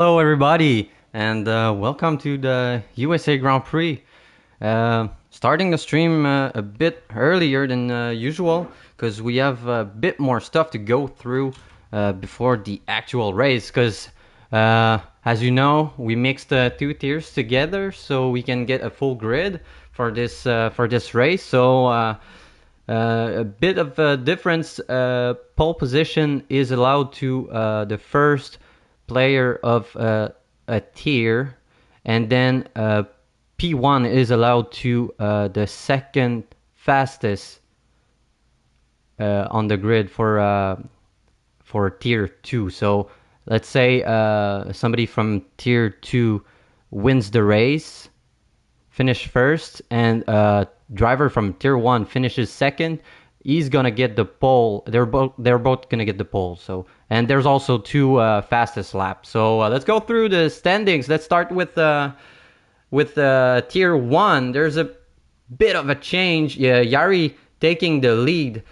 Hello, everybody, and welcome to the USA Grand Prix. Starting the stream a bit earlier than usual because we have a bit more stuff to go through before the actual race. Because, as you know, we mixed the two tiers together so we can get a full grid for this race. So. A bit of a difference. Pole position is allowed to the first player of a tier, and then P1 is allowed to the second fastest on the grid for tier 2. So let's say somebody from tier 2 wins the race, finish first, and driver from tier 1 finishes second, he's gonna get the pole. They're both gonna get the pole. So, and there's also two fastest laps. So let's go through the standings. Let's start with tier 1. There's a bit of a change. Yari taking the lead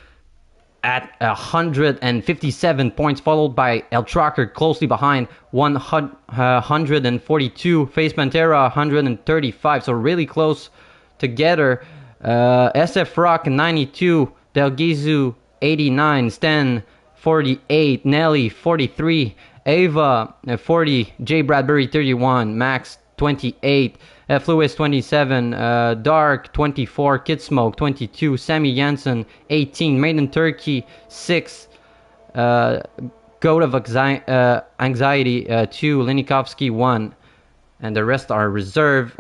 at 157 points, followed by El Tracker closely behind, 142. Face Pantera 135, so really close together. SF Rock 92, Del Gizu 89, Stan 48, Nelly 43, Ava 40, J Bradbury 31, Max 28, F Lewis 27, Dark 24, Kid Smoke 22, Sammy Jansen 18, Maiden Turkey 6, Goat of Anxiety 2, Linikovsky 1, and the rest are reserve.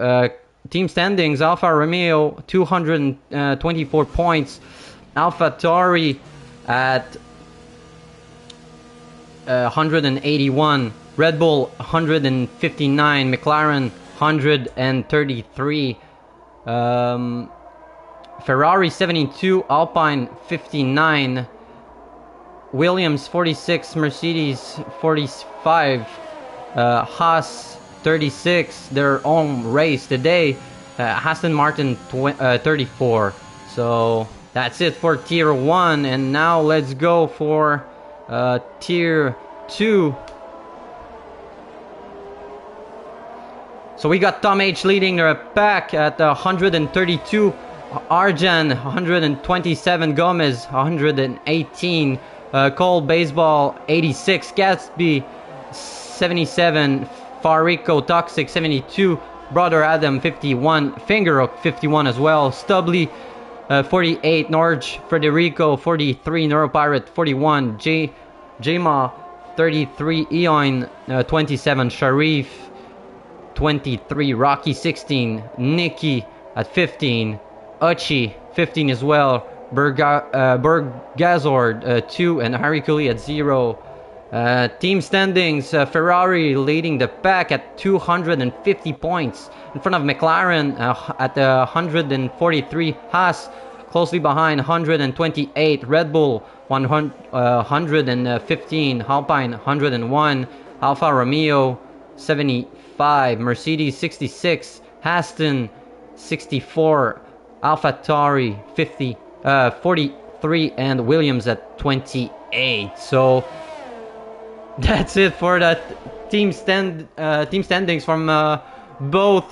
Team standings: Alfa Romeo 224 points, Alpha Tauri at 181, Red Bull 159, McLaren 133, Ferrari 72, Alpine 59, Williams 46, Mercedes 45, Haas 36, their own race today, Aston Martin 34. So that's it for tier 1, and now let's go for tier 2. So we got Tom H leading the pack at 132, Arjan 127, Gomez 118, Cole Baseball 86, Gatsby 77, Farico Toxic 72, Brother Adam 51, Fingerhook 51 as well, Stubbly 48, Norge Federico 43, Neuropirate 41, Jma 33, Eon 27, Sharif 23, Rocky 16, Nikki at 15, Uchi 15 as well, Bergazord 2, and Harry Cooley at 0. Team standings: Ferrari leading the pack at 250 points in front of McLaren at 143, Haas closely behind 128, Red Bull 115, Alpine 101, Alfa Romeo 75, Mercedes 66, Aston 64, AlphaTauri 43, and Williams at 28. So that's it for that team standings from both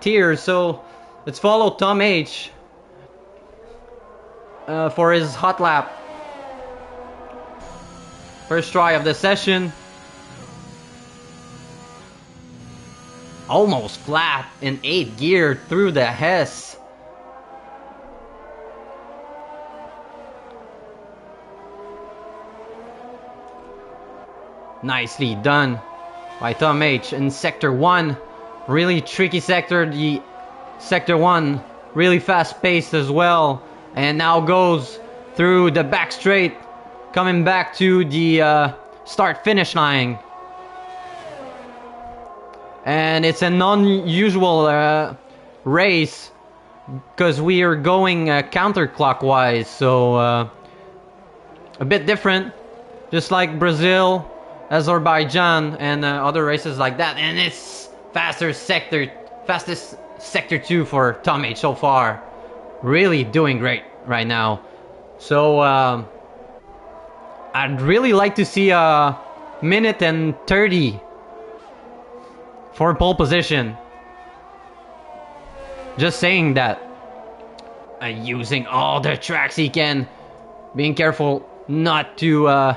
tiers. So let's follow Tom H for his hot lap. First try of the session. Almost flat in 8th gear through the Hess. Nicely done by Tom H in Sector 1. Really tricky sector. The Sector 1 really fast paced as well. And now goes through the back straight, coming back to the start finish line. And it's an unusual race because we are going counterclockwise. So a bit different, just like Brazil, Azerbaijan, and other races like that. And it's fastest sector 2 for Tom H so far. Really doing great right now. So I'd really like to see a minute and 30 for pole position. Just saying that. Using all the tracks he can. Being careful not to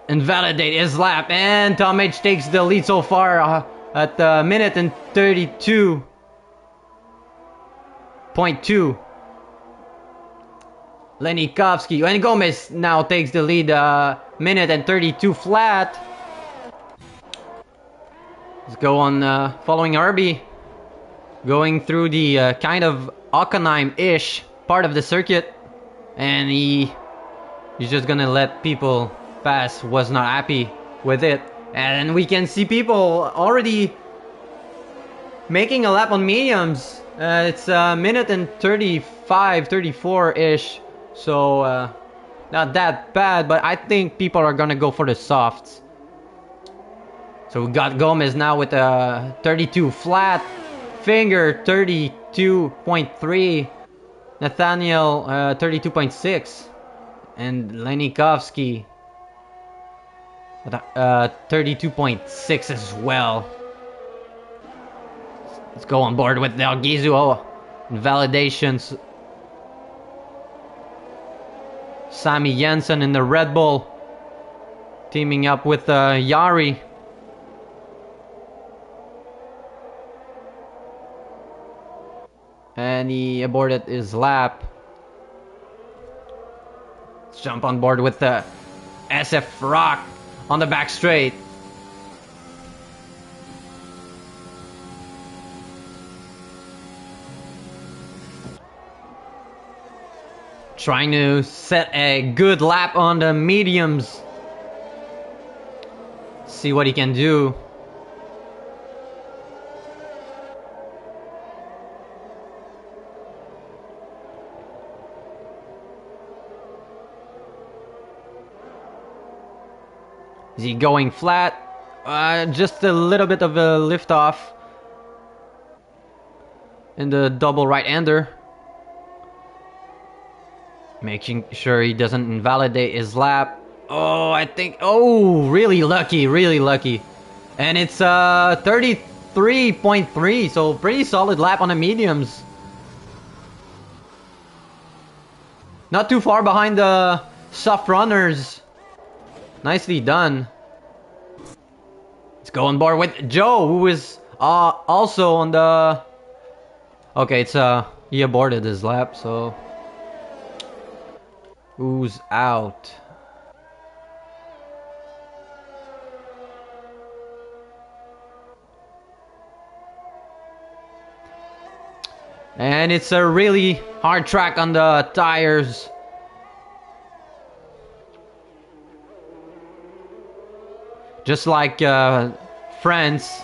invalidate his lap. And Tom H takes the lead so far at minute and 32.2. Lenikovsky and Gomez now takes the lead, minute and 32 flat. Let's go on following Arby. Going through the kind of Hockenheim-ish part of the circuit. And he's just gonna let people pass. Was not happy with it. And we can see people already making a lap on mediums. It's a minute and 35, 34-ish. So, not that bad, but I think people are gonna go for the softs. So we got Gomez now with a 32 flat, Finger 32.3, Nathaniel 32.6, and Lenikovsky 32.6 as well. Let's go on board with Del Gizu validations. Sammy Jensen in the Red Bull, teaming up with Yari. And he aborted his lap. Let's jump on board with the SF Rock on the back straight. Trying to set a good lap on the mediums. See what he can do. Is he going flat? Just a little bit of a lift off in the double right-hander. Making sure he doesn't invalidate his lap. Oh, I think... Oh, really lucky, really lucky. And it's 33.3, so pretty solid lap on the mediums. Not too far behind the soft runners. Nicely done. Let's go on board with Joe, who is also on the... Okay, it's he aborted his lap, so... Who's out? And it's a really hard track on the tires. Just like France.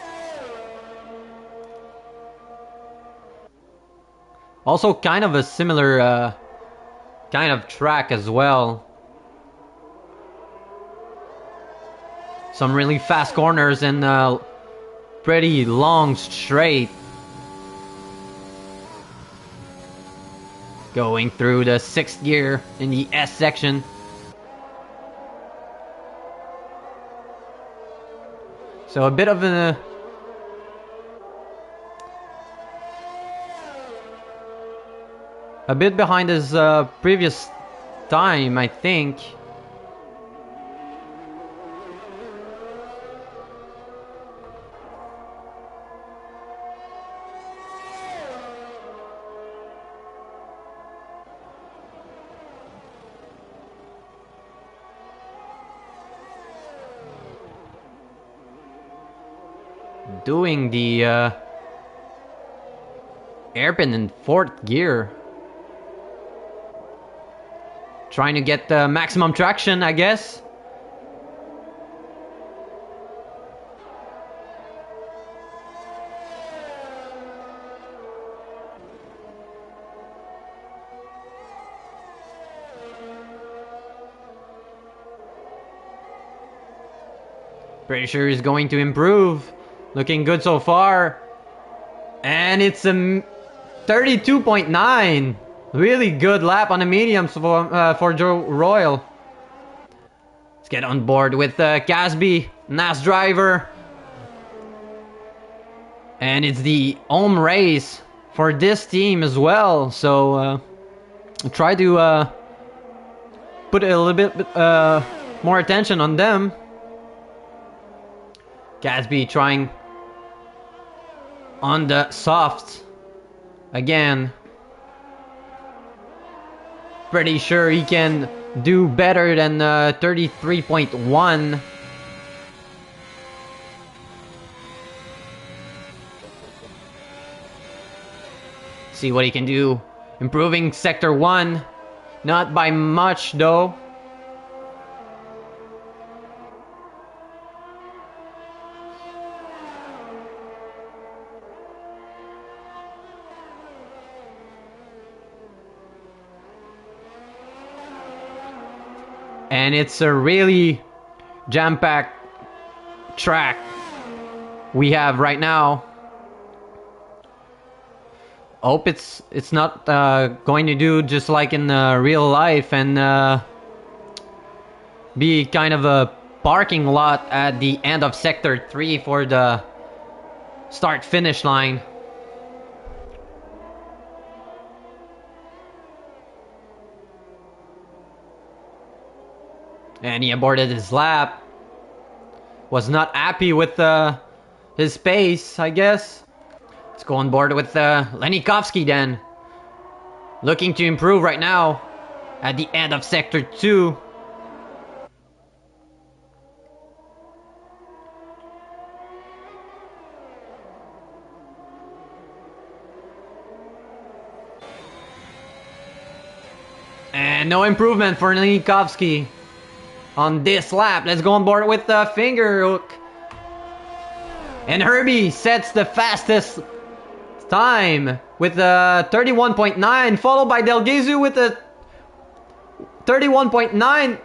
Also kind of a similar kind of track as well. Some really fast corners and pretty long straight. Going through the 6th gear in the S section. So a bit of a bit behind his previous time, I think. Doing the hairpin in 4th gear. Trying to get the maximum traction, I guess. Pretty sure he's going to improve. Looking good so far. And it's a 32.9. Really good lap on the mediums for Joe Royal. Let's get on board with Casby, NAS driver. And it's the home race for this team as well. So try to put a little bit more attention on them. Gatsby trying on the soft again. Pretty sure he can do better than 33.1. See what he can do. Improving sector 1. Not by much though. And it's a really jam-packed track we have right now. Hope it's not going to do just like in real life and be kind of a parking lot at the end of sector 3 for the start-finish line. And he aborted his lap. Was not happy with his pace, I guess. Let's go on board with Lenikovsky then. Looking to improve right now at the end of sector 2. And no improvement for Lenikovsky on this lap. Let's go on board with the finger hook. And Herbie sets the fastest time with a 31.9, followed by Delgezu with a 31.9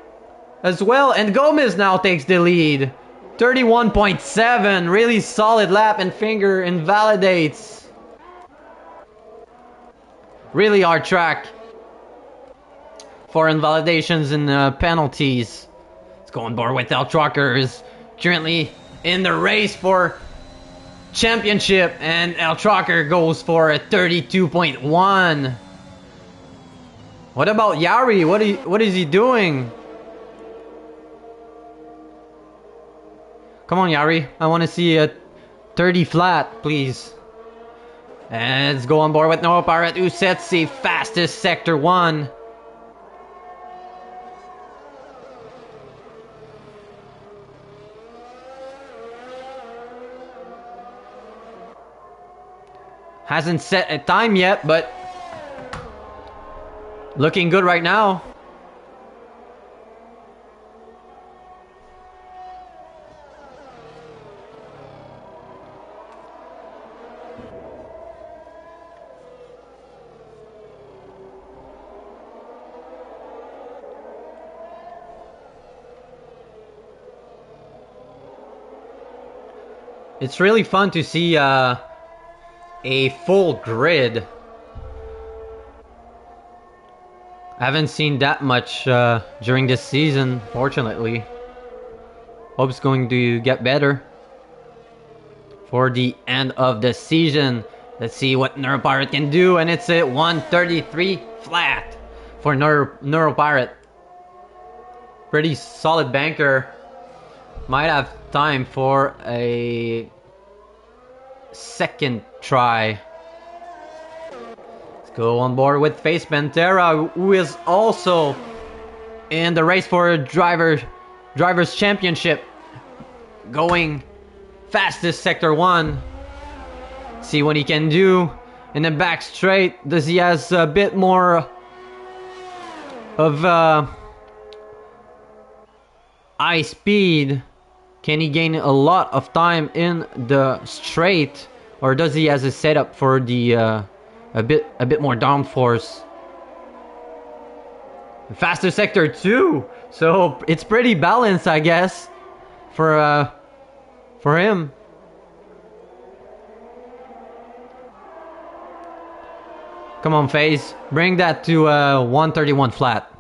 as well. And Gomez now takes the lead. 31.7, really solid lap, and finger invalidates. Really hard track for invalidations and penalties. Let's go on board with El Trucker, is currently in the race for championship, and El Trucker goes for a 32.1. What about Yari? What is he doing? Come on, Yari. I want to see a 30 flat, please. And let's go on board with Noah Pirate, who sets the fastest sector 1. Hasn't set a time yet, but looking good right now. It's really fun to see a full grid. I haven't seen that much during this season, fortunately. Hope it's going to get better for the end of the season. Let's see what Neuropirate can do, and it's a 133 flat for Neuropirate. Pretty solid banker. Might have time for a second try. Let's go on board with Face Pantera, who is also in the race for a drivers championship, going fastest sector 1. See what he can do in the back straight. Does he has a bit more of high speed? Can he gain a lot of time in the straight, or does he has a setup for the a bit more downforce? Faster sector 2, so it's pretty balanced, I guess, for him. Come on, FaZe, bring that to 131 flat.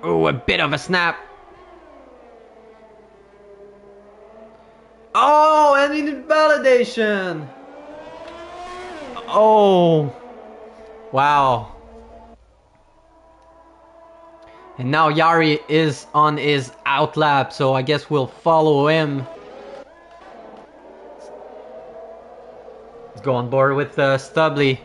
Oh, a bit of a snap. Oh, and invalidation. Oh, wow. And now Yari is on his out lap, so I guess we'll follow him. Let's go on board with Stubbly.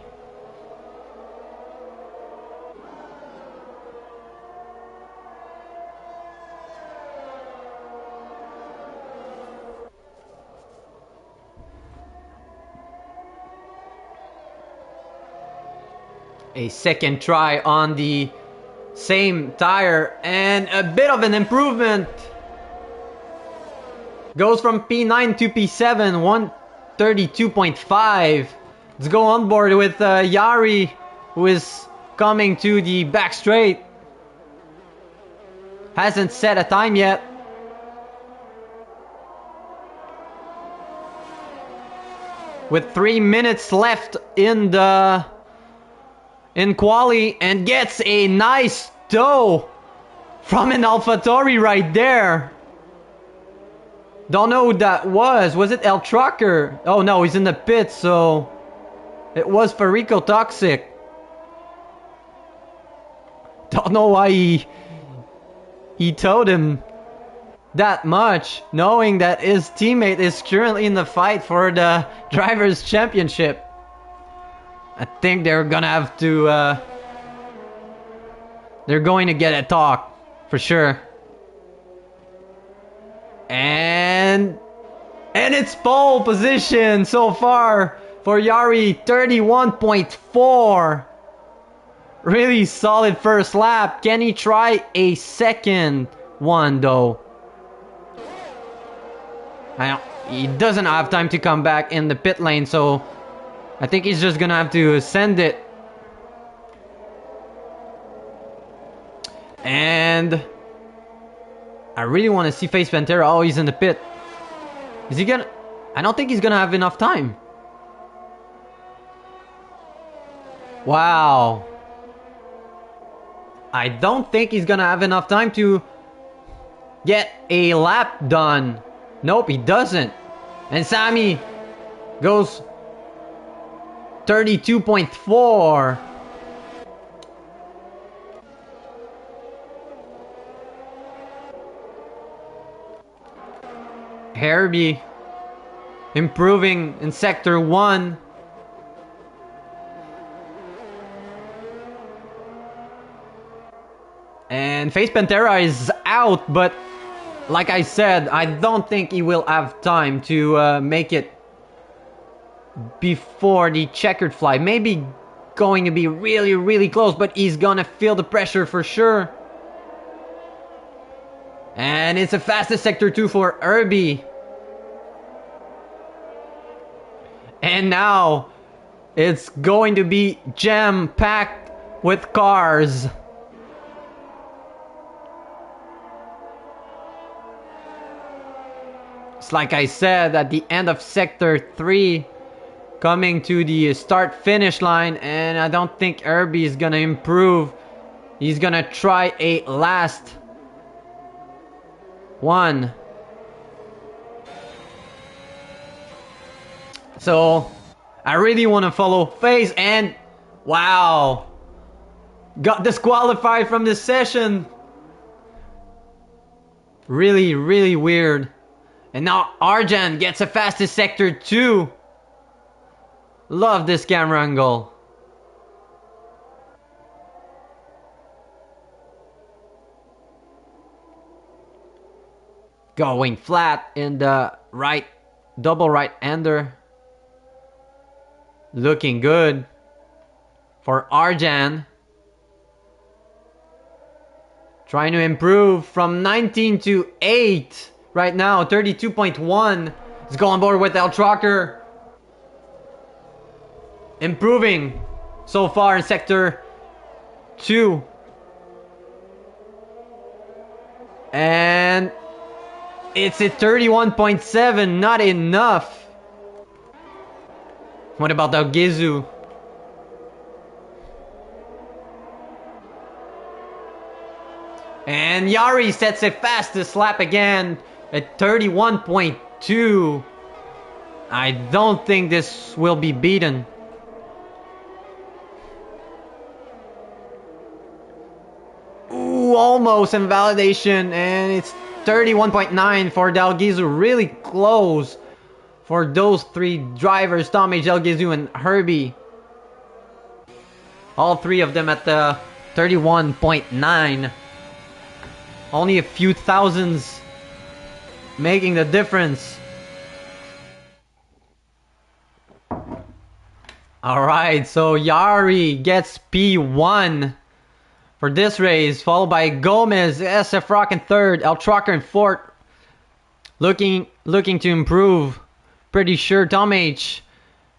A second try on the same tire and a bit of an improvement. Goes from P9 to P7, 132.5. Let's go on board with Yari, who is coming to the back straight. Hasn't set a time yet. With 3 minutes left in quali, and gets a nice tow from an AlphaTauri right there. Don't know who that was. Was it El Trucker? Oh no, he's in the pit, so it was Farico Toxic. Don't know why he towed him that much, knowing that his teammate is currently in the fight for the Drivers' Championship. I think they're gonna have to they're going to get a talk for sure. And it's pole position so far for Yari, 31.4. Really solid first lap. Can he try a second one though? He doesn't have time to come back in the pit lane, so I think he's just gonna have to send it. And I really want to see Face Pantera. Oh, he's in the pit. Is he gonna... I don't think he's gonna have enough time. Wow. I don't think he's gonna have enough time to get a lap done. Nope, he doesn't. And Sammy goes 32.4. Herbie improving in Sector 1. And Face Pantera is out, but like I said, I don't think he will have time to make it before the checkered fly. Maybe going to be really, really close, but he's gonna feel the pressure for sure. And it's a fastest Sector 2 for Herbie. And now it's going to be jam-packed with cars. It's like I said, at the end of Sector 3, coming to the start-finish line, and I don't think Herbie is gonna improve. He's gonna try a last one. So I really want to follow Face, and wow, got disqualified from this session. Really, really weird. And now Arjan gets a fastest Sector 2. Love this camera angle. Going flat in the right, double right-hander. Looking good for Arjan. Trying to improve from 19 to 8 right now, 32.1. Let's go on board with El Trucker. Improving so far in Sector 2. And it's a 31.7, not enough. What about the Gizu? And Yari sets a fastest lap again at 31.2. 2. I don't think this will be beaten. Ooh, almost invalidation, and it's 31.9 for Delgizu. Really close for those 3 drivers, Tommy, Delgizu, and Herbie. All 3 of them at the 31.9. Only a few thousands making the difference. Alright, so Yari gets P1 for this race, followed by Gomez, SF Rock in 3rd, El Trucker in 4th. Looking to improve. Pretty sure Tom H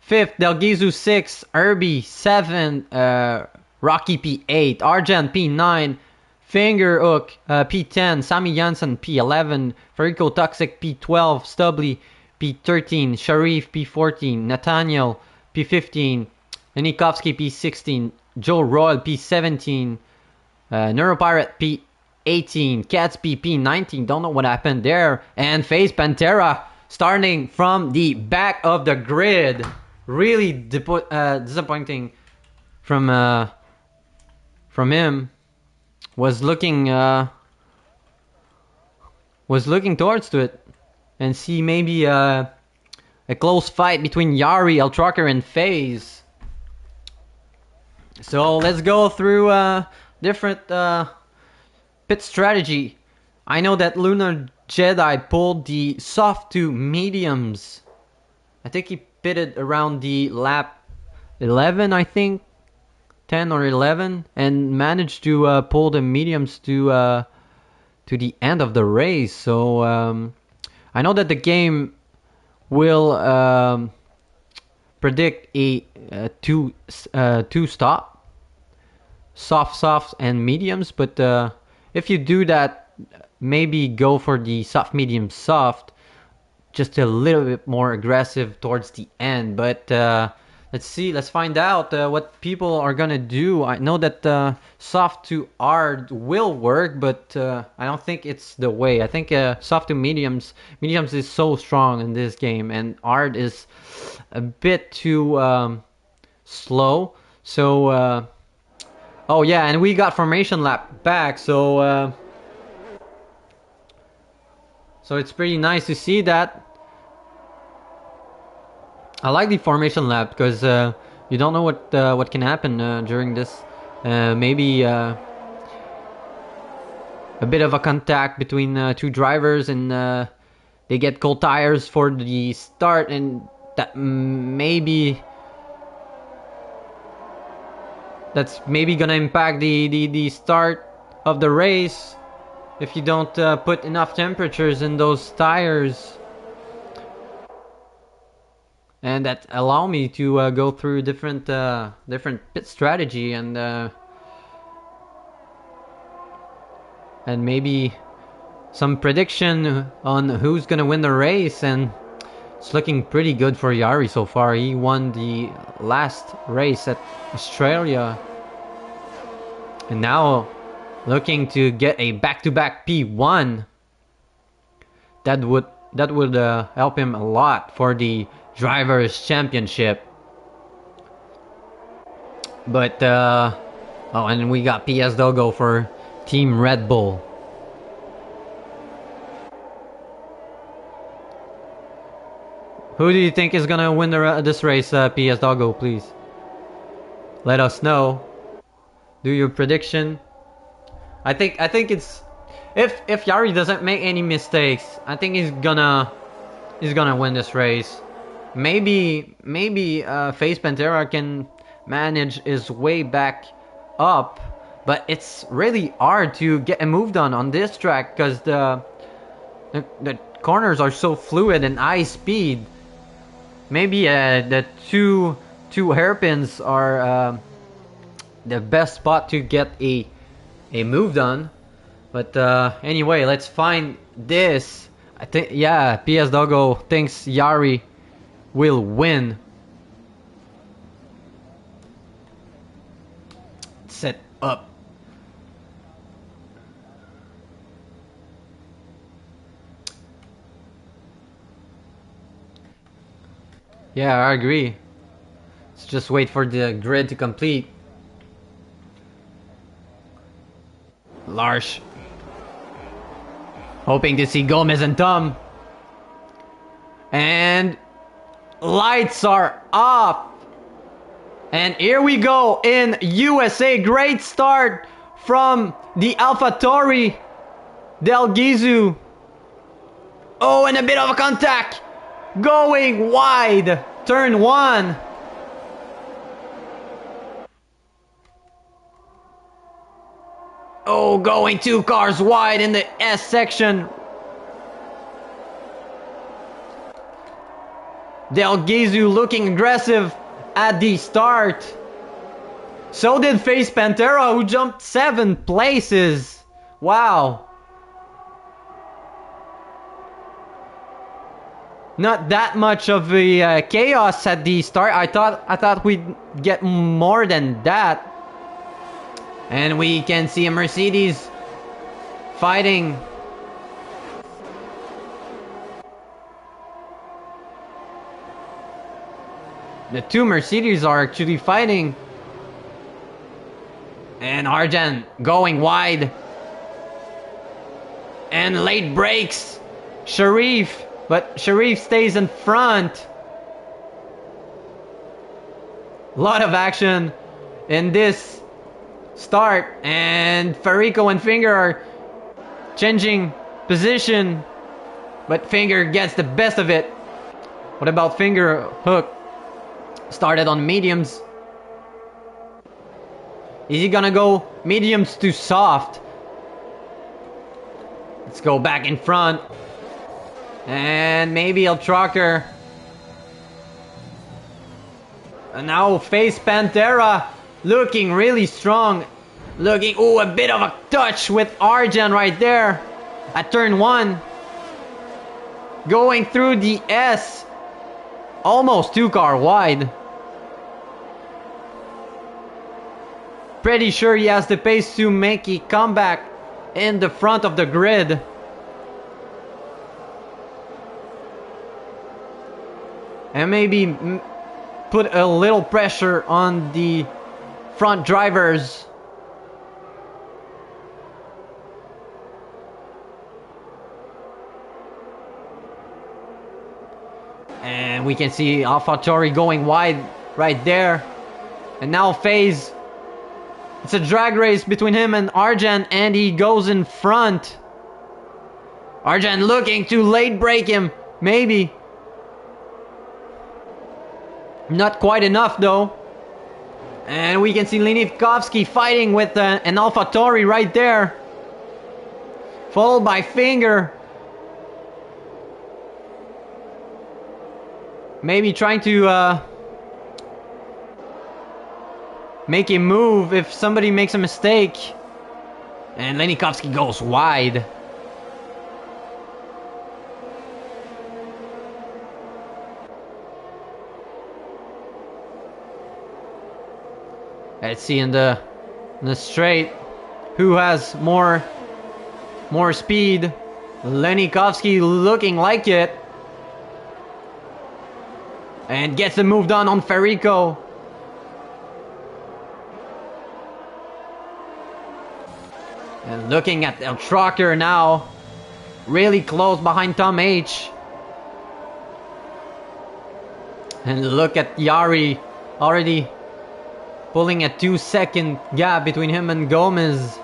5th, Delgizu 6th, Herbie 7th, Rocky P8, Argent P9, Fingerhook P10, Sammy Janssen P11, Ferico Toxic P12, Stubbly P13, Sharif P14, Nathaniel P15, Nikovsky P16, Joe Royal P17, Neuropirate P18, Catsby P19, don't know what happened there, and Face Pantera starting from the back of the grid. Really disappointing from him. Was looking towards to it and see maybe a close fight between Yari, El Trucker, and FaZe. So let's go through different pit strategy. I know that Lunar Jedi pulled the soft to mediums. I think he pitted around the lap 11, I think. 10 or 11, and managed to pull the mediums to the end of the race. So I know that the game will predict a two stop, soft and mediums. But if you do that, maybe go for the soft, medium, soft, just a little bit more aggressive towards the end. But let's find out what people are gonna do. I know that soft to hard will work, but I don't think it's the way. I think soft to mediums is so strong in this game, and hard is a bit too slow. So oh yeah, and we got formation lap back, so it's pretty nice to see that. I like the formation lap because you don't know what can happen during this. Maybe a bit of a contact between 2 drivers, and they get cold tires for the start, and that's maybe gonna impact the start of the race if you don't put enough temperatures in those tires. And that allow me to go through different pit strategy and maybe some prediction on who's gonna win the race. And it's looking pretty good for Yari so far. He won the last race at Australia, and now looking to get a back-to-back P1. That would help him a lot for the Drivers' Championship. But oh, and we got PS Dogo for Team Red Bull. Who do you think is gonna win this race, PS Doggo? Please let us know. Do your prediction. I think it's if Yari doesn't make any mistakes, I think he's gonna win this race. Maybe FaZe Pantera can manage his way back up, but it's really hard to get a move done on this track because the corners are so fluid and high speed. Maybe the two hairpins are the best spot to get a move done. But anyway, let's find this. I think, yeah, PS Doggo thinks Yari will win. Set up. Yeah, I agree. Let's just wait for the grid to complete. Larsh. Hoping to see Gomez and Tom. And lights are off. And here we go in USA. Great start from the AlphaTauri Del Gizu. Oh, and a bit of a contact. Going wide. Turn 1. Oh, going 2 cars wide in the S section. Del Gizu looking aggressive at the start. So did Face Pantera, who jumped 7 places. Wow. Not that much of a chaos at the start. I thought we'd get more than that. And we can see a Mercedes fighting. The 2 Mercedes are actually fighting. And Arjan going wide. And late brakes. Sharif. But Sharif stays in front. A lot of action in this start. And Farico and Finger are changing position. But Finger gets the best of it. What about Finger? Hook started on mediums. Is he gonna go mediums to soft? Let's go back in front. And maybe El Trucker. And now Face Pantera looking really strong. Looking, ooh, a bit of a touch with Arjan right there at turn 1. Going through the S. Almost 2 car wide. Pretty sure he has the pace to make a comeback in the front of the grid. And maybe put a little pressure on the front drivers. And we can see AlphaTauri going wide right there. And now FaZe. It's a drag race between him and Arjan, and he goes in front. Arjan looking to late break him, maybe. Not quite enough though. And we can see Linikovsky fighting with an AlphaTauri right there. Followed by Finger. Maybe trying to make a move if somebody makes a mistake. And Linikovsky goes wide. Let's see in the straight who has more speed. Linikovsky looking like it. And gets the move done on Farico. And looking at El Trucker now. Really close behind Tom H. And look at Yari already pulling a 2-second gap between him and Gomez.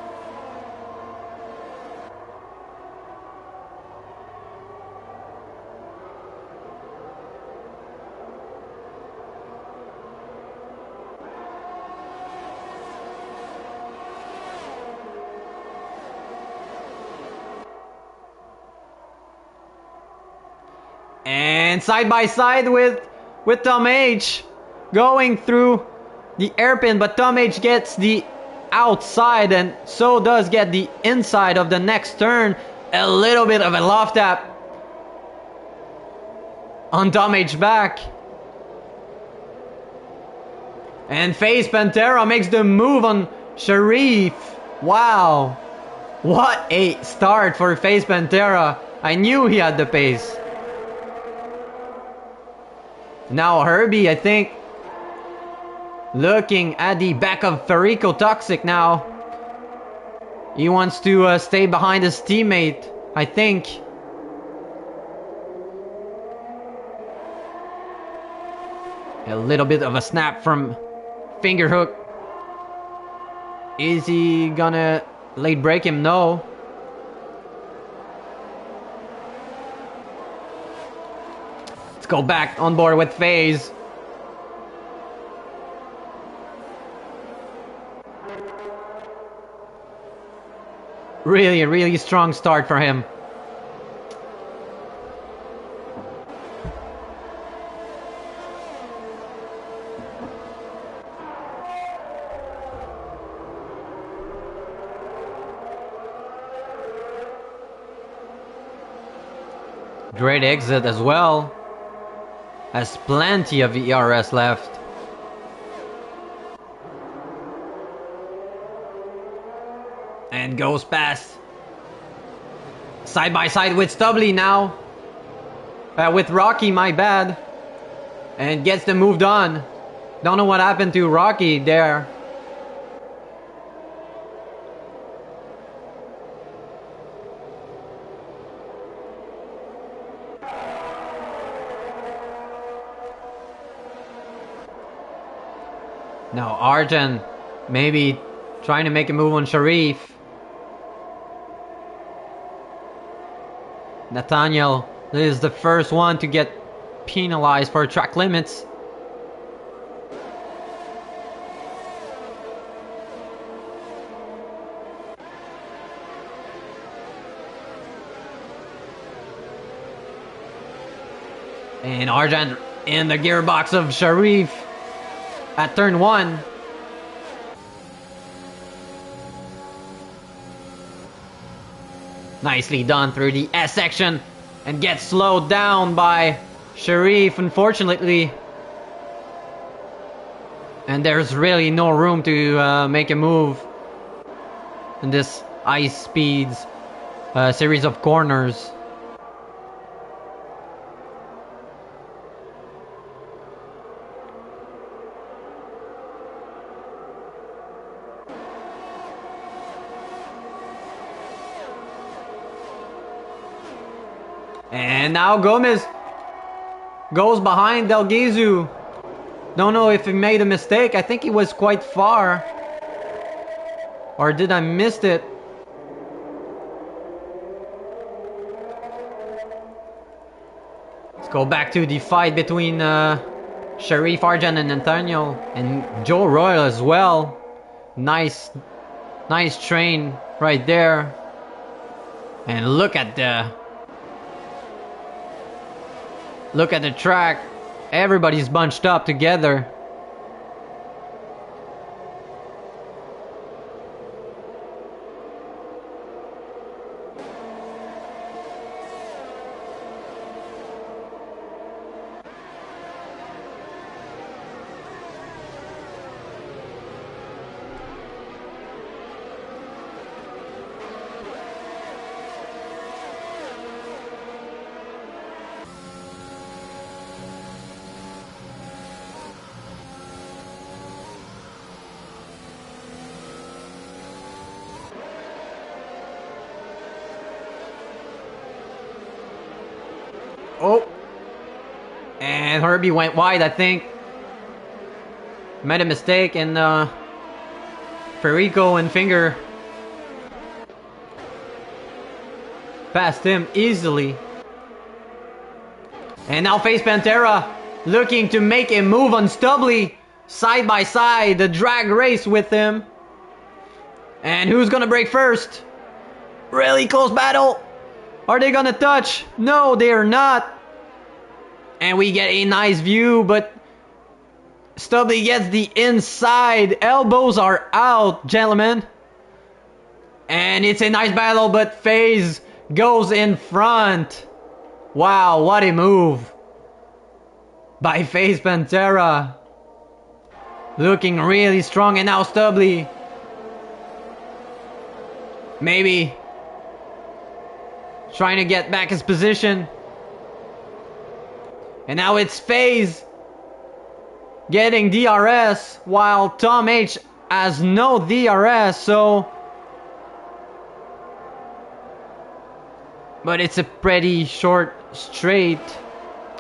And side by side with Tom H. Going through the airpin, but Tom H gets the outside and so does get the inside of the next turn. A little bit of a loft tap on Tom H back. And Face Pantera makes the move on Sharif. Wow. What a start for Face Pantera. I knew he had the pace. Now Herbie, I think, looking at the back of Farico Toxic now. He wants to stay behind his teammate, I think. A little bit of a snap from Fingerhook. Is he gonna late break him? No. Let's go back on board with FaZe. Really, a really strong start for him. Great exit as well. Has plenty of ERS left. And goes past. Side by side with Stubbly now. With Rocky, my bad. And gets them moved on. Don't know what happened to Rocky there. Now Arjan maybe trying to make a move on Sharif. Nathaniel is the first one to get penalized for track limits. And Arjan in the gearbox of Sharif at turn 1. Nicely done through the S section and gets slowed down by Sharif, unfortunately. And there's really no room to make a move in this ice speeds series of corners. And now Gomez goes behind Del Gizu. Don't know if he made a mistake. I think he was quite far. Or did I miss it? Let's go back to the fight between Sharif, Arjan, and Nathaniel. And Joe Royal as well. Nice train right there. And look at the track. Everybody's bunched up together. Oh, and Herbie went wide, I think. Made a mistake, and Farico and Finger passed him easily. And now FaZe Pantera looking to make a move on Stubbly. Side by side, the drag race with him. And who's gonna break first? Really close battle. Are they gonna touch? No, they are not. And we get a nice view, but Stubbly gets the inside. Elbows are out, gentlemen. And it's a nice battle, but FaZe goes in front. Wow, what a move by FaZe Pantera. Looking really strong, and now Stubbly maybe trying to get back his position. And now it's FaZe getting DRS while Tom H has no DRS, so... But it's a pretty short straight,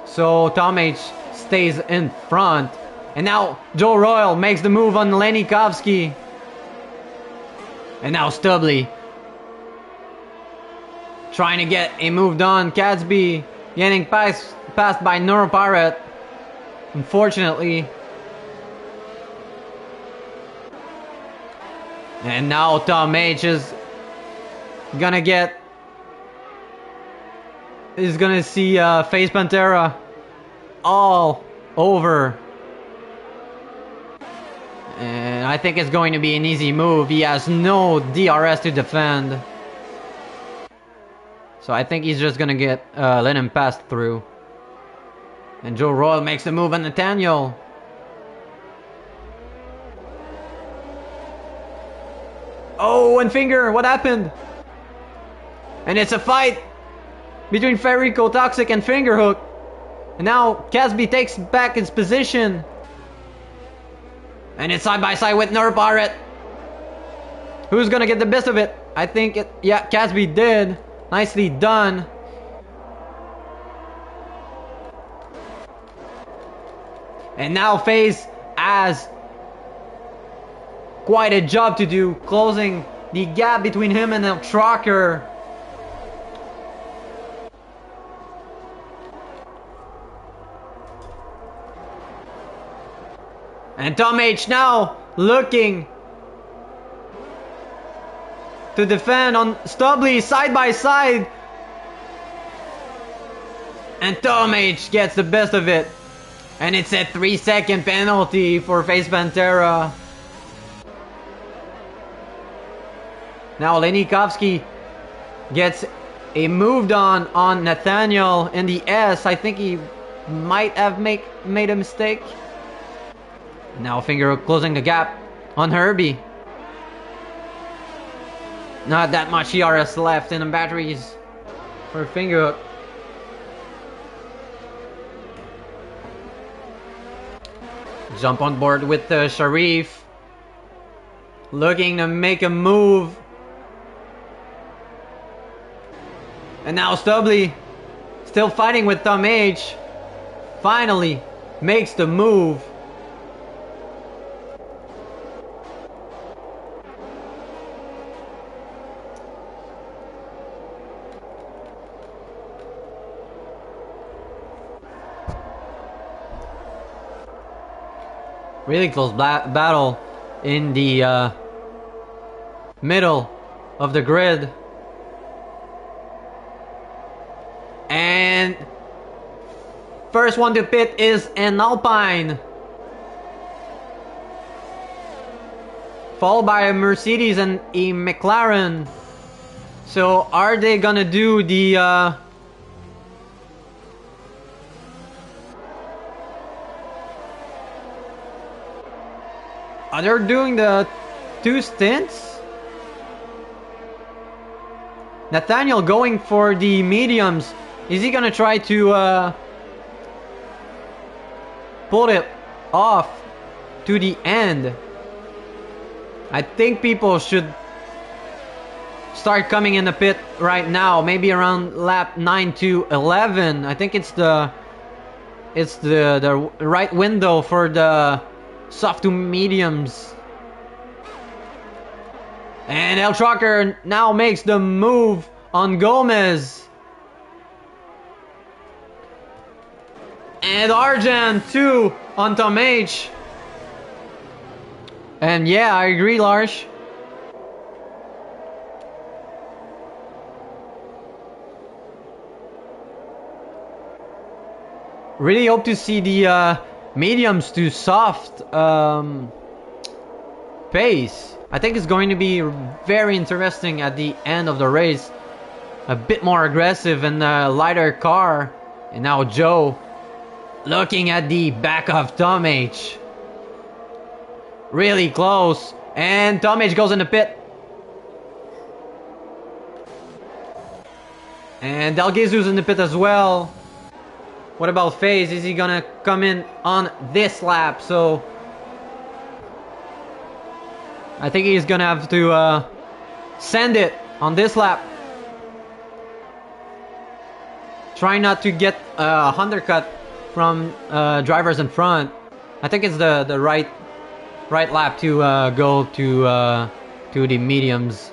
so Tom H stays in front. And now Joe Royal makes the move on Lenikovsky. And now Stubley trying to get a move done. Catsby getting passed by Neuropirate, unfortunately. And now Tom H is gonna see Face Pantera all over. And I think it's going to be an easy move. He has no DRS to defend. So I think he's just gonna let him pass through. And Joe Royal makes the move on Nathaniel. Oh, and Finger, what happened? And it's a fight between Federico Toxic and Fingerhook. And now Casby takes back his position. And it's side by side with Neuropirate. Who's gonna get the best of it? I think Casby did. Nicely done. And now FaZe has quite a job to do, closing the gap between him and El Trucker. And Tom H now looking to defend on Stubley side by side. And Tom H gets the best of it. And it's a 3-second penalty for Face Pantera. Now Lenikovsky gets a move on Nathaniel in the S. I think he might have made a mistake. Now Finger closing the gap on Herbie. Not that much ERS left in the batteries for Fingerhook. Jump on board with Sharif. Looking to make a move. And now Stubley still fighting with Tom H. Finally makes the move. Really close battle in the middle of the grid. And first one to pit is an Alpine, followed by a Mercedes and a McLaren. So are they gonna do the are they doing the 2 stints? Nathaniel going for the mediums. Is he gonna try to pull it off to the end? I think people should start coming in the pit right now, maybe around lap 9 to 11. I think it's the right window for the soft to mediums. And El Trucker now makes the move on Gomez. And Argent too on Tom H. And yeah, I agree, Lars. Really hope to see the mediums to soft pace. I think it's going to be very interesting at the end of the race. A bit more aggressive and a lighter car. And now Joe looking at the back of Tom H. Really close. And Tom H goes in the pit. And Del Gizzu's in the pit as well. What about FaZe? Is he gonna come in on this lap? So I think he's gonna have to send it on this lap. Try not to get a undercut from drivers in front. I think it's the right lap to go to the mediums.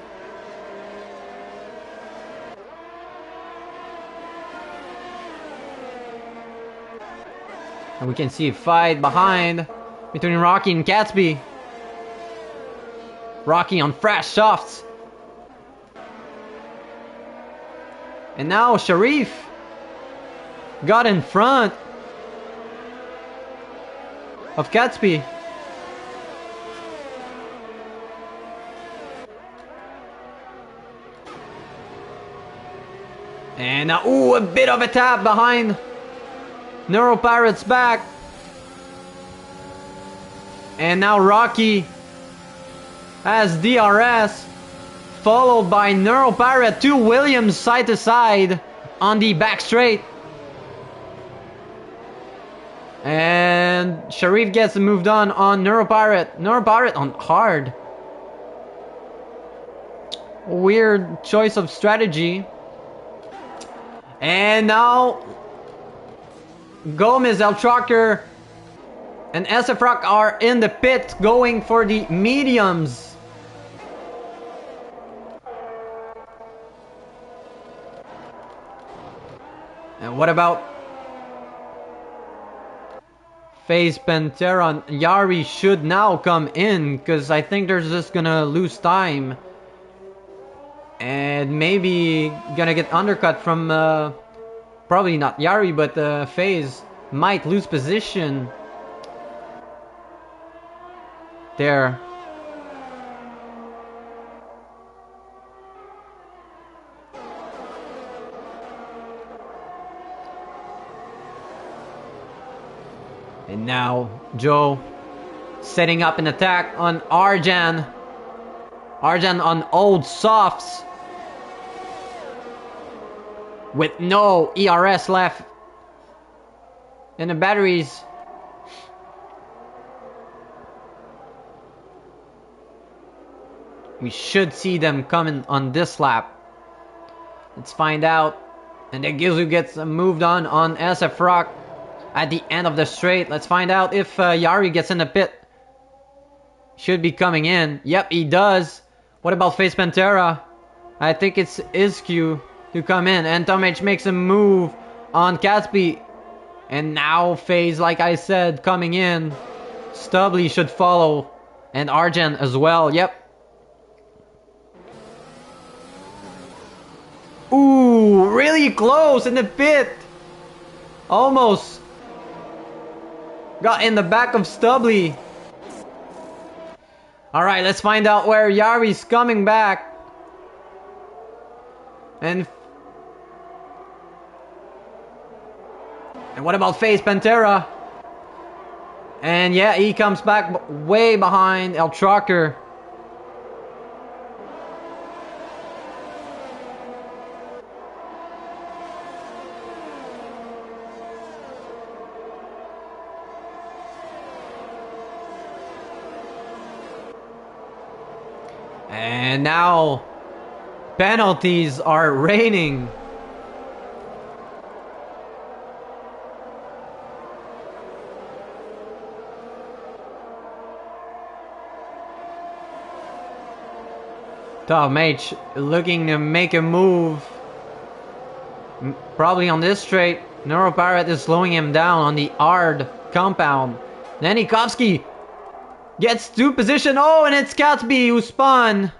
And we can see a fight behind between Rocky and Gatsby. Rocky on fresh softs. And now Sharif got in front of Gatsby. And now, ooh, a bit of a tap behind Neuropirate's back. And now Rocky has DRS, followed by Neuropirate, 2 Williams side to side on the back straight. And Sharif gets moved on Neuropirate. Neuropirate on hard. Weird choice of strategy. And now Gomez, El Trucker, and SFRL are in the pit going for the mediums. And what about FaZe, Pantera, and Yari should now come in, because I think they're just gonna lose time. And maybe gonna get undercut from, probably not Yari, but FaZe might lose position there. And now Joe setting up an attack on Arjan. Arjan on old softs with no ERS left in the batteries. We should see them coming on this lap. Let's find out. And then Gizu gets moved on SFRL at the end of the straight. Let's find out if Yari gets in the pit. Should be coming in. Yep, he does. What about FaZe Pantera? I think it's Isq to come in. And Tom H makes a move on Gatsby. And now FaZe, like I said, coming in. Stubbly should follow. And Arjan as well. Yep. Ooh, really close in the pit. Almost got in the back of Stubbly. Alright, let's find out where Yari's coming back. And what about FaZe Pantera? And yeah, he comes back way behind El Trucker. And now penalties are raining. Tom H looking to make a move. Probably on this straight. Neuropirate is slowing him down on the hard compound. Nanikovsky gets to position. Oh, and it's Gatsby who spun.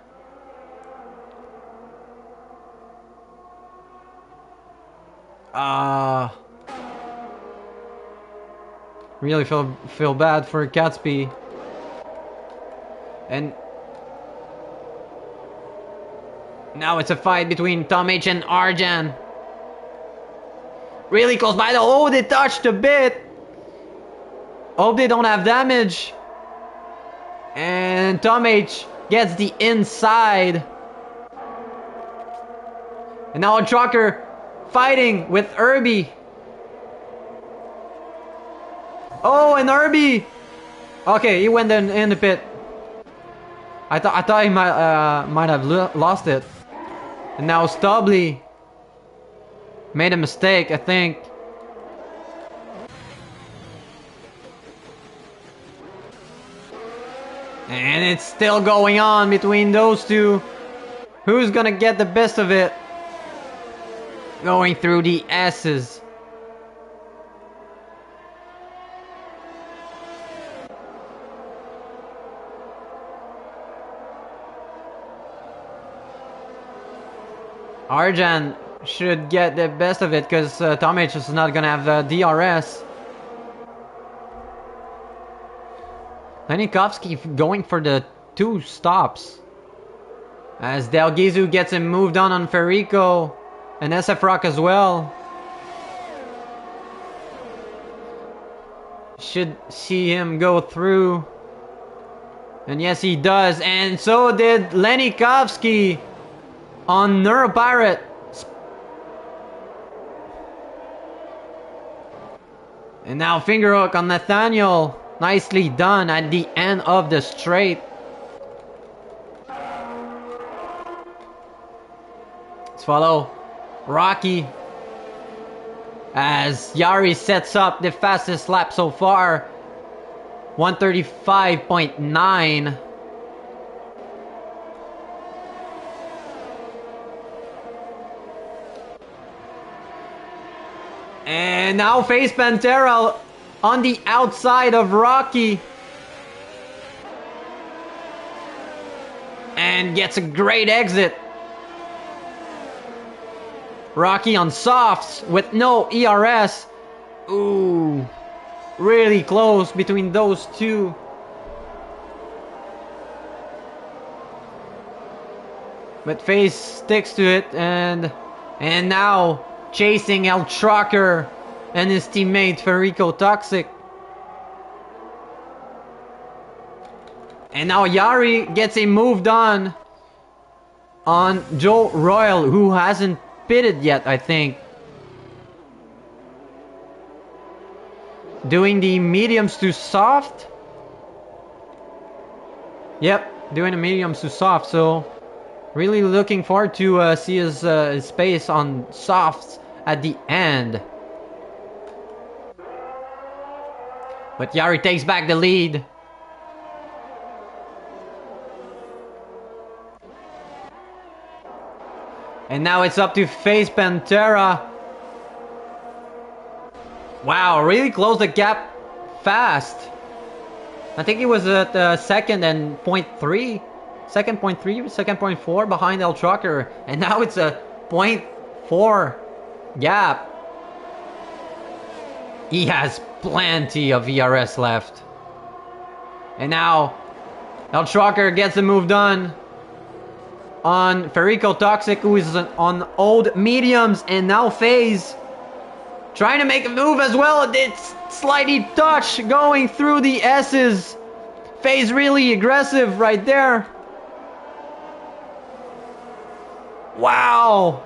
Really feel bad for Gatsby. And now it's a fight between Tom H and Arjan. Really close by the. Oh, they touched a bit. Hope they don't have damage. And Tom H gets the inside. And now a trucker fighting with Irby. Oh, and Herbie! Okay, he went in the pit. I thought he might have lost it. And now Stubbly made a mistake, I think. And it's still going on between those two. Who's gonna get the best of it? Going through the S's. Arjan should get the best of it because Tomic is not gonna have DRS. Lenikovsky going for the 2 stops. As Del Gizu gets him moved on Federico and SF Rock as well. Should see him go through. And yes, he does. And so did Lenikovsky on Neuropirate. And now fingerhook on Nathaniel. Nicely done at the end of the straight. Let's follow Rocky as Yari sets up the fastest lap so far. 135.9. And now face Pantera on the outside of Rocky. And gets a great exit. Rocky on softs with no ERS. Ooh. Really close between those two. But Face sticks to it and now chasing El Trucker and his teammate Federico Toxic. And now Yari gets a moved on Joe Royal, who hasn't pitted yet, I think. Doing the mediums to soft. Yep, doing the mediums to soft. So really looking forward to see his pace on softs at the end. But Yari takes back the lead. And now it's up to Face Pantera. Wow, really closed the gap fast. I think he was at second and 0.3. Second 0.3, second 0.4 behind El Trucker. And now it's a 0.4 gap. He has plenty of ERS left. And now El Trucker gets the move done on Federico Toxic, who is on old mediums, and now FaZe trying to make a move as well. It's slightly touch going through the S's. FaZe really aggressive right there. Wow,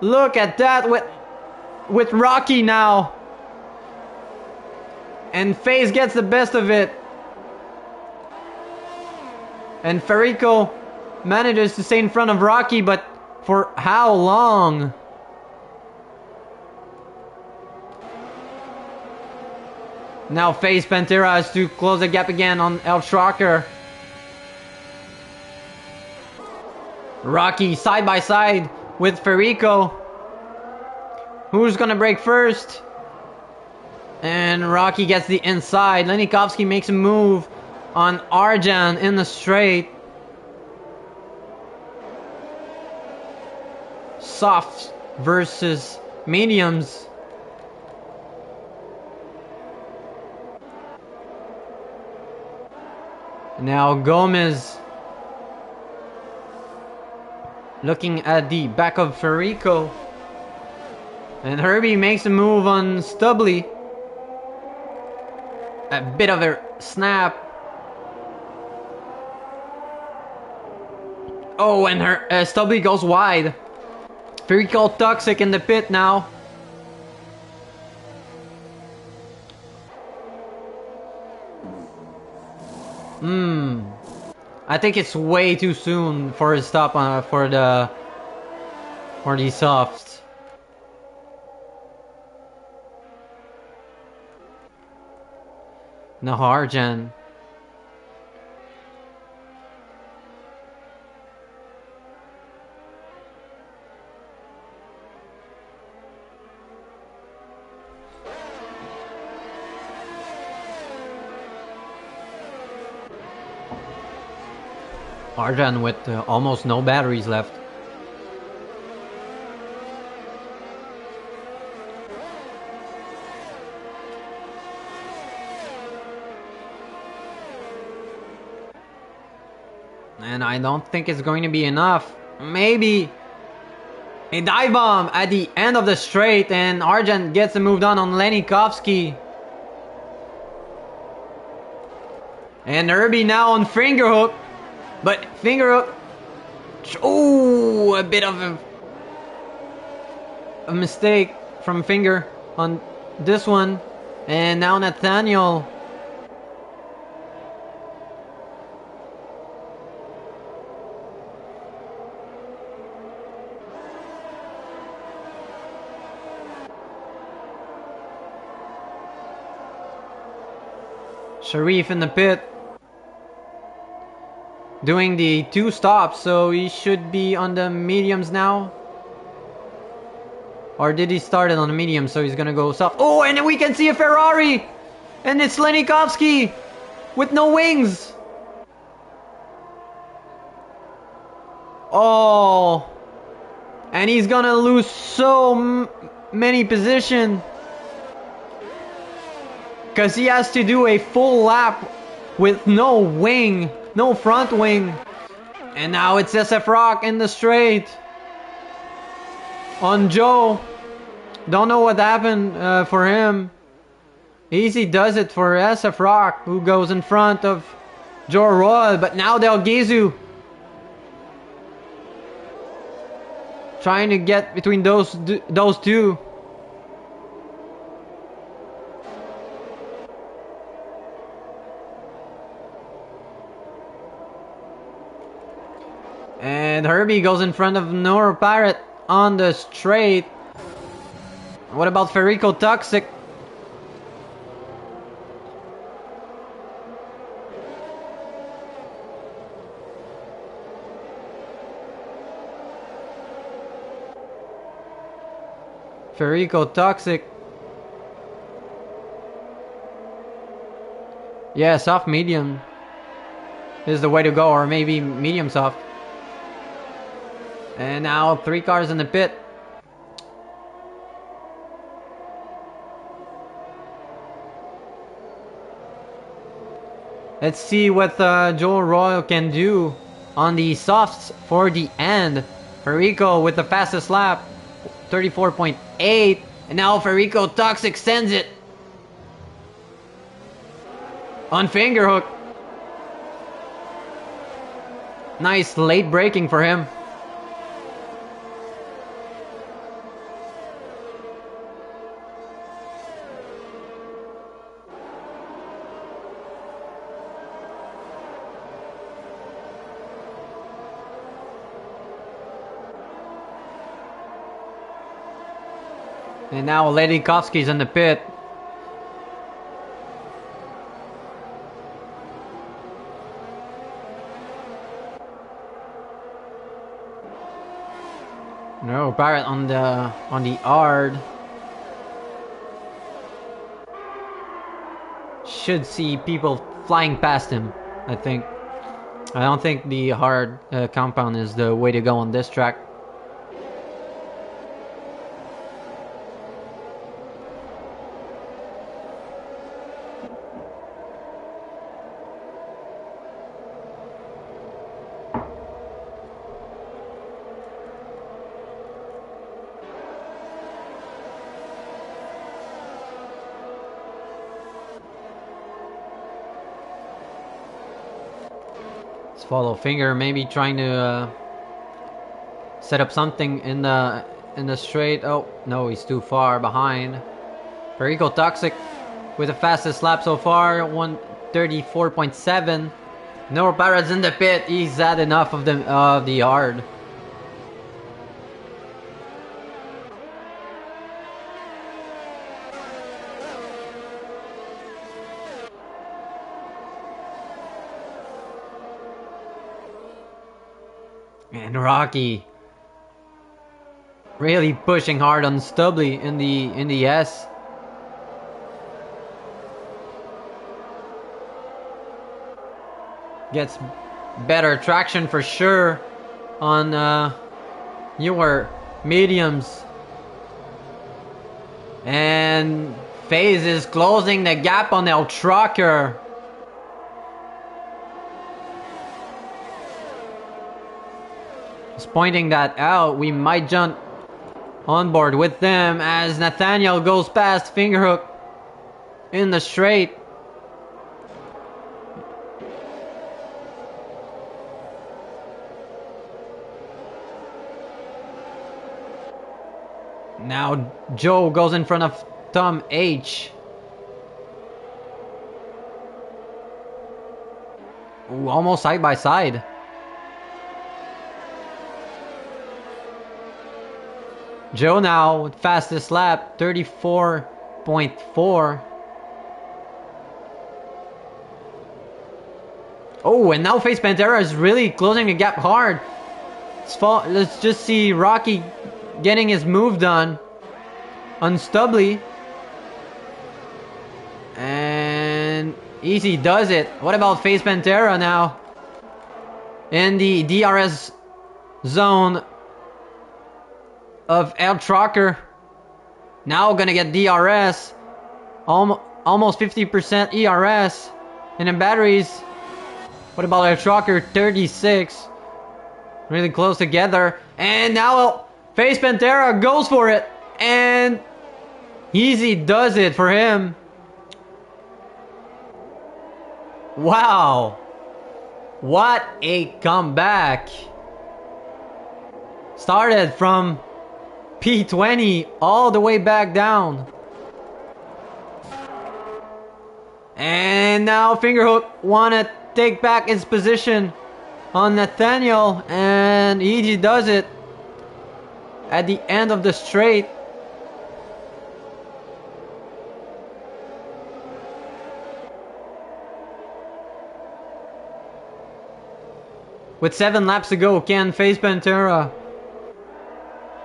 look at that with Rocky now, and FaZe gets the best of it, and Federico manages to stay in front of Rocky, but for how long? Now FaZe Pantera has to close the gap again on El Trucker. Rocky side by side with Federico. Who's gonna break first? And Rocky gets the inside. Lenikovsky makes a move on Arjan in the straight. Softs versus mediums. Now Gomez looking at the back of Federico. And Herbie makes a move on Stubbly. A bit of a snap. Oh, and Stubbly goes wide. Federico Toxic in the pit now. I think it's way too soon for his stop for these softs. No Arjan. Arjan with almost no batteries left. And I don't think it's going to be enough. Maybe a dive bomb at the end of the straight, and Arjan gets a move done on Lenikovsky. And Herbie now on fingerhook. But fingerhook. Oh, a bit of a mistake from Finger on this one. And now Nathaniel. Sharif in the pit. Doing the 2 stops, so he should be on the mediums now. Or did he start it on the medium, so he's gonna go soft. Oh, and we can see a Ferrari! And it's Lenikovsky with no wings. Oh. And he's gonna lose so many position. Because he has to do a full lap with no wing. No front wing. And now it's SF Rock in the straight. On Joe. Don't know what happened for him. Easy does it for SF Rock, who goes in front of Joe Royal. But now Del Gizu trying to get between those two. And Herbie goes in front of Nora Parrot on the straight. What about Federico Toxic? Federico Toxic. Yeah, soft medium is the way to go, or maybe medium soft. And now 3 cars in the pit. Let's see what Joel Royal can do on the softs for the end. Federico with the fastest lap, 34.8. And now Federico Toxic sends it on fingerhook. Nice late braking for him. And now Ledikovsky's in the pit. No, Barrett on the Ard. Should see people flying past him, I think. I don't think the hard compound is the way to go on this track. Follow Finger, maybe trying to set up something in the straight. Oh no, he's too far behind. Federico Toxic with the fastest lap so far, 134.7. No Pirates in the pit. He's had enough of the yard. And Rocky really pushing hard on Stubbly in the S. Gets better traction for sure on newer mediums. And FaZe is closing the gap on El Trucker. Just pointing that out, we might jump on board with them as Nathaniel goes past Fingerhook in the straight. Now Joe goes in front of Tom H. Ooh, almost side by side. Joe now with fastest lap, 34.4. Oh, and now FaZe Pantera is really closing the gap hard. Let's just see Rocky getting his move done on Stubbly. And Easy does it. What about FaZe Pantera now? In the DRS zone of El Trucker. Now gonna get DRS. Almost 50% ERS. And in batteries, what about El Trucker? 36. Really close together. And now FaZe Pantera goes for it. And Easy does it for him. Wow. What a comeback. Started from P20 all the way back down. And now Fingerhook wanna take back his position on Nathaniel, and Easy does it at the end of the straight. With 7 laps to go, can FaZe Pantera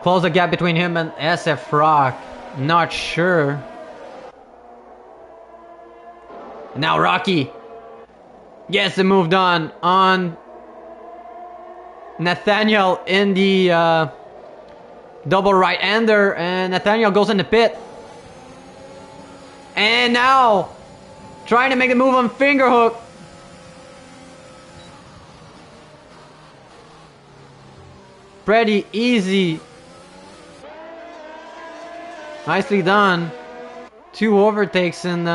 close the gap between him and SF Rock? Not sure. Now Rocky gets the move done on Nathaniel in the double right-hander, and Nathaniel goes in the pit. And now trying to make a move on Fingerhook. Pretty easy. Nicely done. 2 overtakes in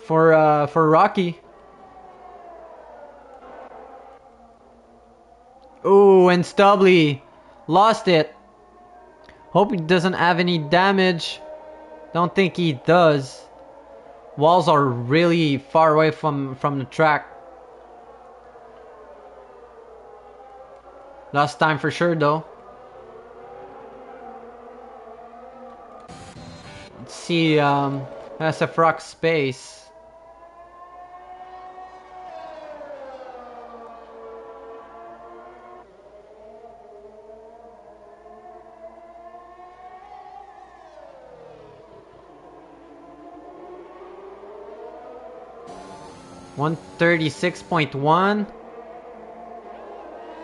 for Rocky. Ooh, and Stubbly lost it. Hope he doesn't have any damage. Don't think he does. Walls are really far away from the track. Last time for sure though. Let's see SF Rock space. $136.1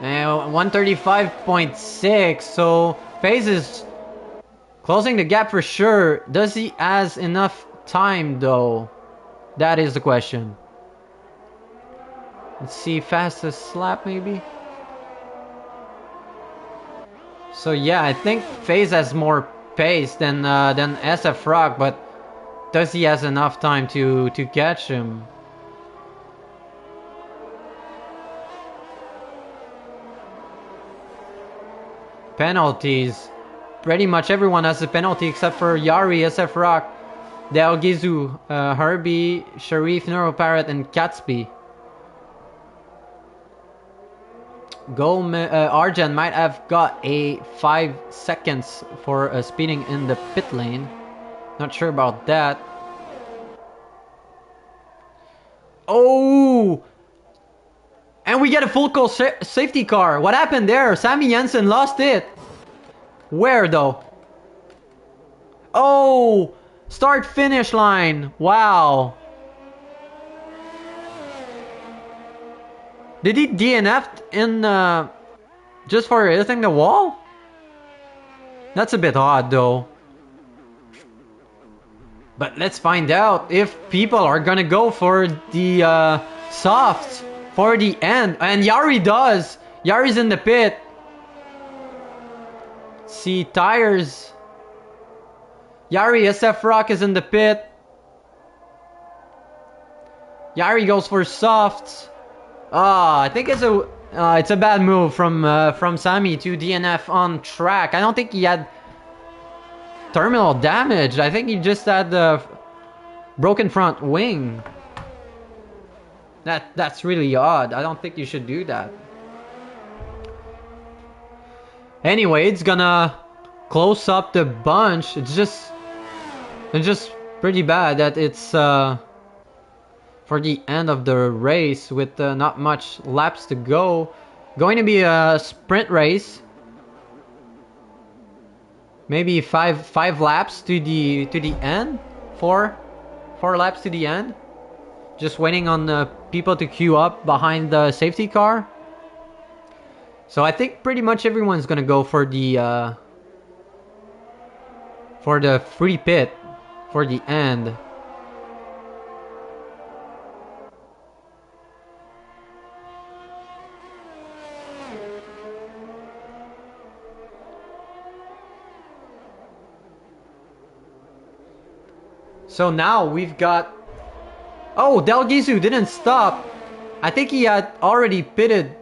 and 135.6. So FaZe is closing the gap for sure. Does he has enough time though? That is the question. Let's see, fastest lap maybe. So yeah, I think FaZe has more pace than SF Rock, but does he has enough time to catch him? Penalties. Pretty much everyone has a penalty except for Yari, SF Rock, Del Gizu, Herbie, Sharif, Neuroparrot, and Catsby. Arjan might have got a 5 seconds for speeding in the pit lane. Not sure about that. Oh! And we get a full call safety car. What happened there? Sammy Jensen lost it. Where though? Oh! Start finish line. Wow. Did he DNF in just for hitting the wall? That's a bit odd though. But let's find out if people are gonna go for the softs for the end. And Yari does. Yari's in the pit. See, tires. Yari SF Rock is in the pit. Yari goes for softs. I think it's a bad move from Sammy to DNF on track. I don't think he had terminal damage. I think he just had the broken front wing. That's really odd. I don't think you should do that. Anyway, it's gonna close up the bunch. It's just pretty bad that it's for the end of the race with not much laps to go. Going to be a sprint race. Maybe five laps to the end. Four laps to the end. Just waiting on the people to queue up behind the safety car. So I think pretty much everyone's gonna go for the free pit for the end. So now we've got... Oh, Del Gizu didn't stop. I think he had already pitted.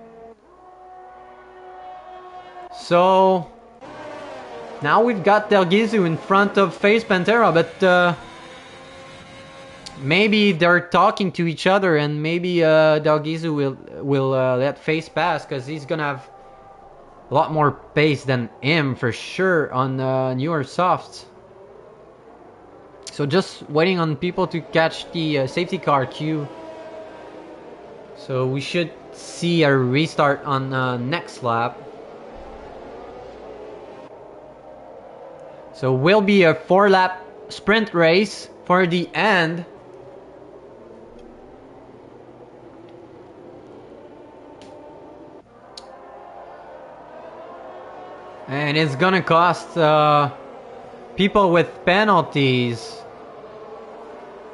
So now we've got Del Gizu in front of FaZe Pantera, but maybe they're talking to each other, and maybe Del Gizu will let FaZe pass because he's gonna have a lot more pace than him for sure on newer softs. So just waiting on people to catch the safety car queue. So we should see a restart on next lap. So will be a 4-lap sprint race for the end. And it's gonna cost people with penalties.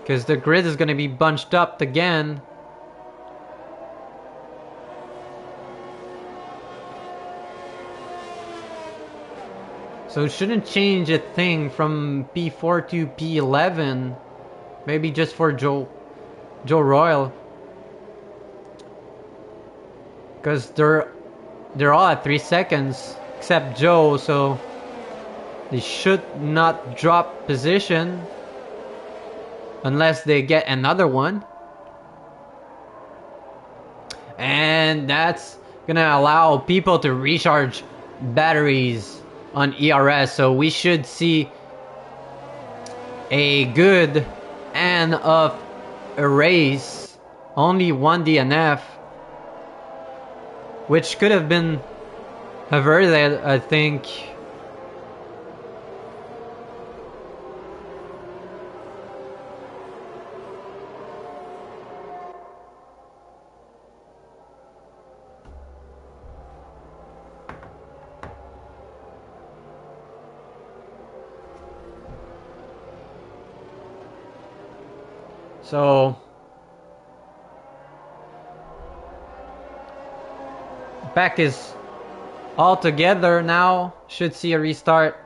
Because the grid is going to be bunched up again. So it shouldn't change a thing from P4 to P11. Maybe just for Joe Royal. Because they're all at 3 seconds. Except Joe, so they should not drop position. Unless they get another one. And that's gonna allow people to recharge batteries on ERS. So we should see a good end of a race. Only one DNF. Which could have been averted, I think. So pack is all together now. Should see a restart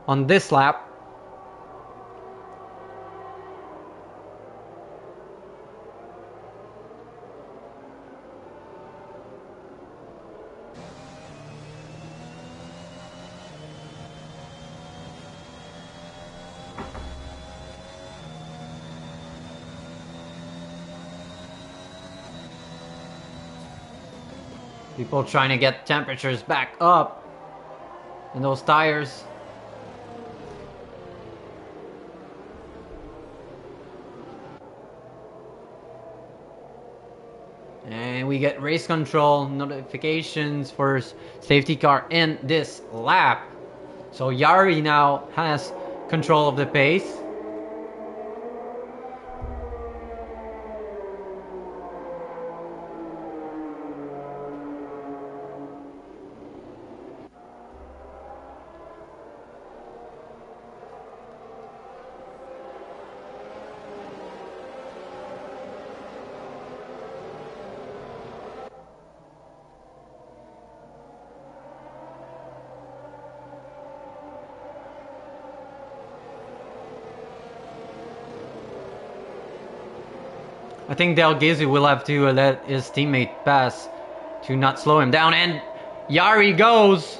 on this lap. People trying to get temperatures back up in those tires. And we get race control notifications for safety car in this lap. So Yari now has control of the pace. I think Del Gizu will have to let his teammate pass to not slow him down. And Yari goes.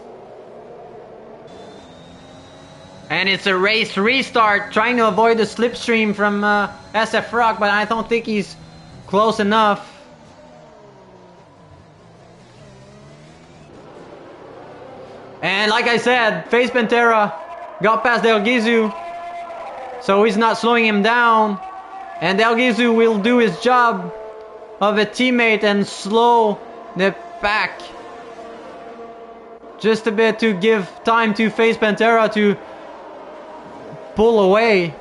And it's a race restart, trying to avoid the slipstream from SF Rock, but I don't think he's close enough. And like I said, Face Pantera got past Del Gizu, so he's not slowing him down. And Del Gizu will do his job of a teammate and slow the pack just a bit to give time to Face Pantera to pull away.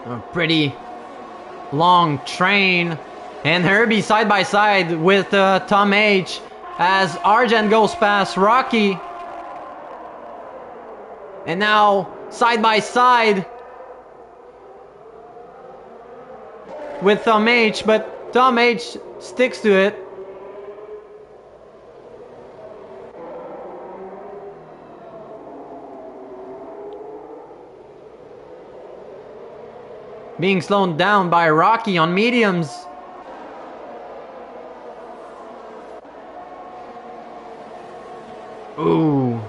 A pretty long train, and Herbie side by side with Tom H as Arjan goes past Rocky, and now side by side with Tom H, but Tom H sticks to it. Being slowed down by Rocky on mediums. Ooh.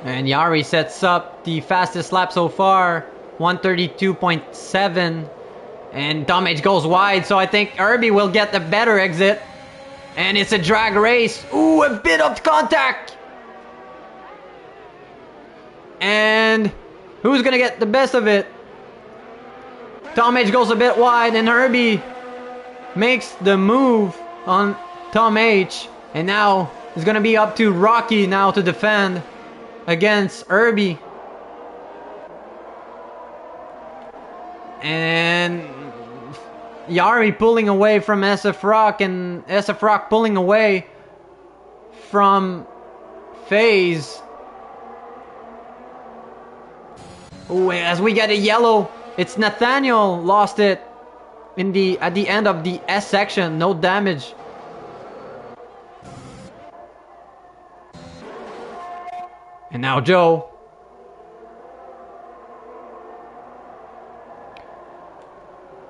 And Yari sets up the fastest lap so far, 132.7. And Tom H goes wide, so I think Herbie will get the better exit. And it's a drag race. Ooh, a bit of contact. And who's gonna get the best of it? Tom H goes a bit wide, and Herbie makes the move on Tom H. And now it's gonna be up to Rocky now to defend against Herbie. And Yari pulling away from SF Rock, and SF Rock pulling away from FaZe. Ooh, as we get a yellow, it's Nathaniel lost it at the end of the S section. No damage. And now Joe.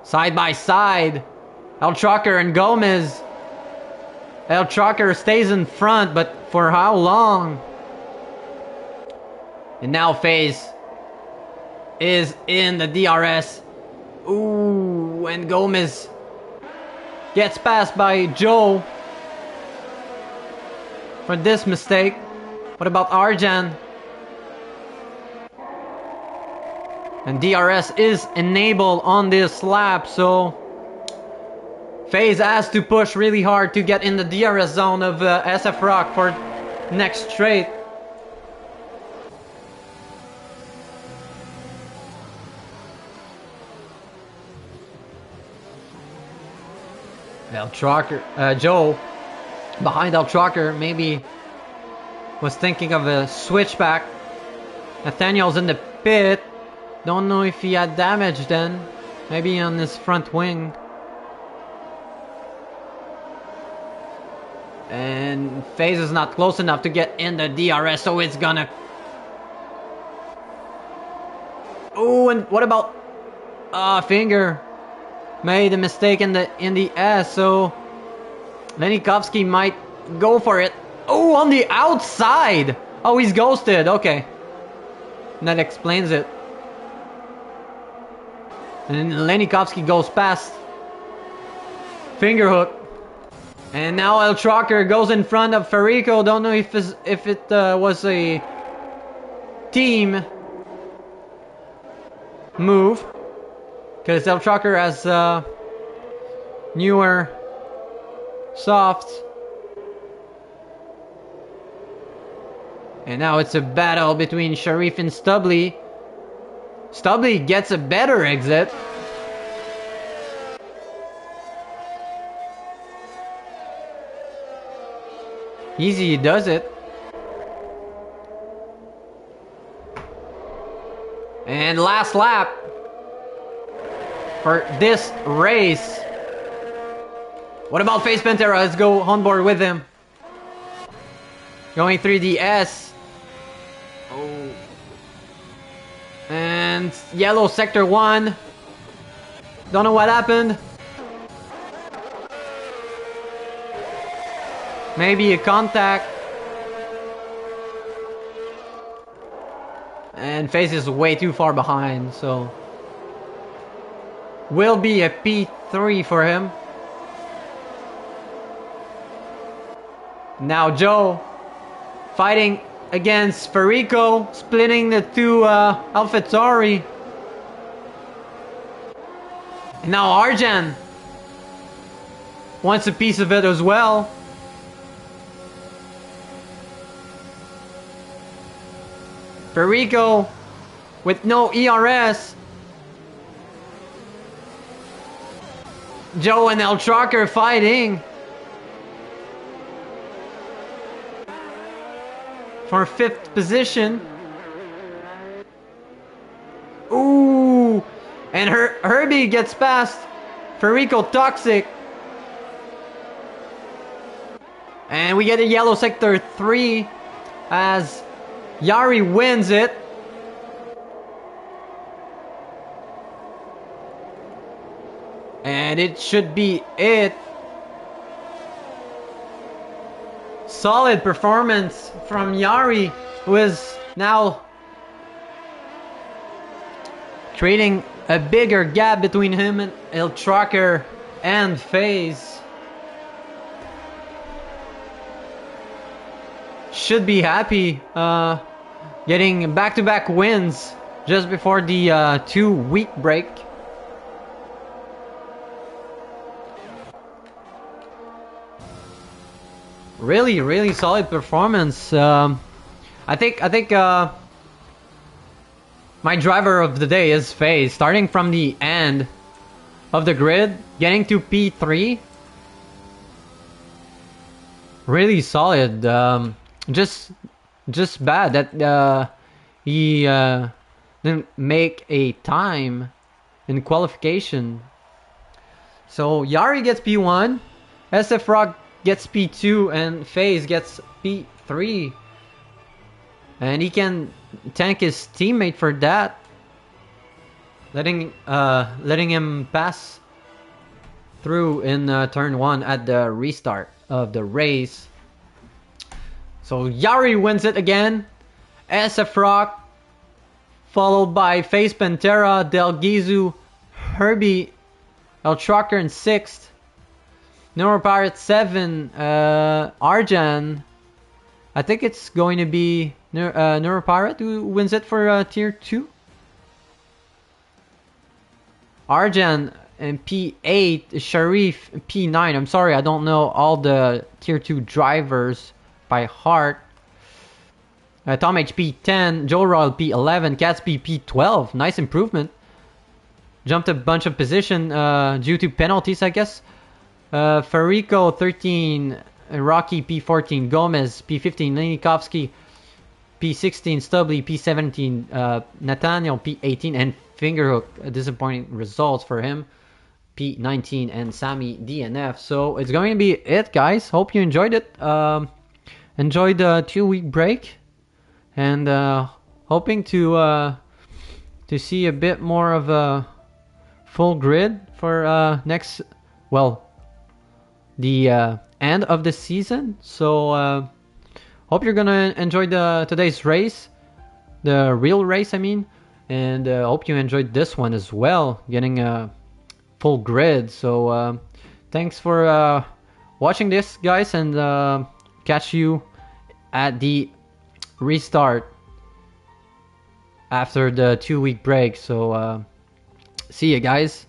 Side by side, El Trucker and Gomez. El Trucker stays in front, but for how long? And now FaZe is in the DRS. Ooh, and Gomez gets passed by Joe for this mistake. What about Arjan? And DRS is enabled on this lap, so FaZe has to push really hard to get in the DRS zone of SF Rock for next straight. El Trucker, Joe behind El Trucker maybe was thinking of a switchback. Nathaniel's in the pit. Don't know if he had damage then. Maybe on his front wing. And FaZe is not close enough to get in the DRS, so it's gonna... Oh, and what about... Finger. made a mistake in the S, so Lenikovsky might go for it. Oh, on the outside! Oh, he's ghosted. Okay. That explains it. And Lenikovsky goes past. Finger hook. And now El Trucker goes in front of Farico. Don't know if it was a team move. Because El Trucker has newer softs. And now it's a battle between Sharif and Stubbly. Stubbly gets a better exit. Easy does it. And last lap for this race. What about Face Pantera? Let's go on board with him. Going through the S. Oh. And yellow sector 1. Don't know what happened. Maybe a contact. And Face is way too far behind, so will be a P3 for him. Now Joe fighting against Farico, splitting the two AlphaTauri. And now Arjan wants a piece of it as well. Farico with no ERS. Joe and El Trucker fighting for 5th position. Ooh, and Herbie gets past Farico Toxic. And we get a yellow sector 3 as Yari wins it. And it should be it. Solid performance from Yari, who is now creating a bigger gap between him and El Trucker and FaZe. Should be happy getting back-to-back wins just before the 2-week break. Really solid performance. I think my driver of the day is FaZe, starting from the end of the grid, getting to P3. Really solid. Just bad that he didn't make a time in qualification. So Yari gets P1, SF Rock gets P2, and FaZe gets P3. And he can thank his teammate for that, letting him pass through in turn 1 at the restart of the race. So Yari wins it again. SF Rock, followed by FaZe Pantera, Del Gizu, Herbie, El Trucker in 6th. Neuropirate 7, Arjan. I think it's going to be Neuropirate who wins it for tier 2. Arjan and P8, Sharif P9. I'm sorry, I don't know all the tier 2 drivers by heart. Tom HP 10, Joe Royal P11, Catsby P12. Nice improvement. Jumped a bunch of position due to penalties, I guess. Farico 13, Rocky P14, Gomez P15, Lenikovsky P16, Stubbly P17, Nathaniel P18, and Fingerhook. Disappointing results for him. P19 and Sammy DNF. So it's going to be it, guys. Hope you enjoyed it. Enjoyed the 2-week break, and hoping to see a bit more of full grid for next, well, the end of the season. So hope you're gonna enjoy the today's race, the real race, I mean, and hope you enjoyed this one as well, getting a full grid. So thanks for watching this, guys, and catch you at the restart after the 2-week break. So see you guys.